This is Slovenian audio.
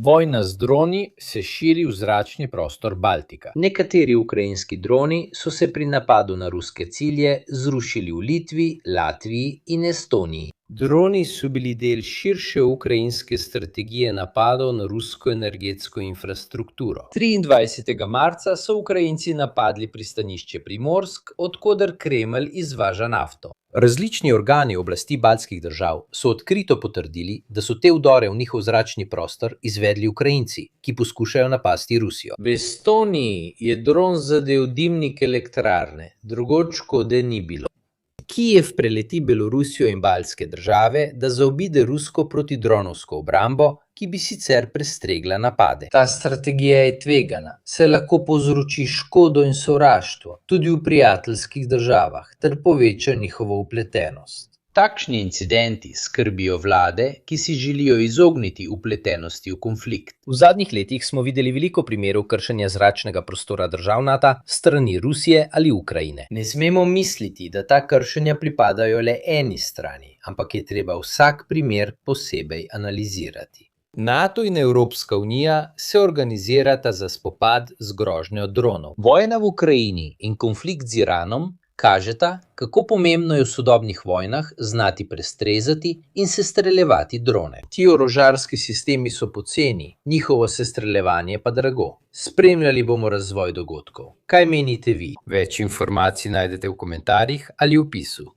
Vojna z droni se širi v zračni prostor Baltika. Nekateri ukrajinski droni so se pri napadu na ruske cilje zrušili v Litvi, Latviji in Estoniji. Droni so bili del širše ukrajinske strategije napadov na rusko energetsko infrastrukturo. 23. marca so Ukrajinci napadli pristanišče Primorsk, od koder Kremelj izvaža nafto. Različni organi oblasti baltskih držav so odkrito potrdili, da so te vdore v njihov zračni prostor izvedli Ukrajinci, ki poskušajo napasti Rusijo. V Estoniji je dron zadel dimnik elektrarne, drugod škode ni bilo. Kijev preleti Belorusijo in baltske države, da zaobide rusko protidronovsko obrambo, ki bi sicer prestregla napade. Ta strategija je tvegana, saj lahko povzroči škodo in sovraštvo tudi v prijateljskih državah ter poveča njihovo vpletenost. Takšni incidenti skrbijo vlade, ki si želijo izogniti vpletenosti v konflikt. V zadnjih letih smo videli veliko primerov kršenja zračnega prostora držav NATO strani Rusije ali Ukrajine. Ne smemo misliti, da ta kršenja pripadajo le eni strani, ampak je treba vsak primer posebej analizirati. NATO in Evropska unija se organizirata za spopad z grožnjo dronov. Vojna v Ukrajini in konflikt z Iranom kažeta, kako pomembno je v sodobnih vojnah znati prestrezati in sestreljevati drone. Ti orožarski sistemi so poceni, njihovo sestreljevanje pa drago. Spremljali bomo razvoj dogodkov. Kaj menite vi? Več informacij najdete v komentarjih ali v opisu.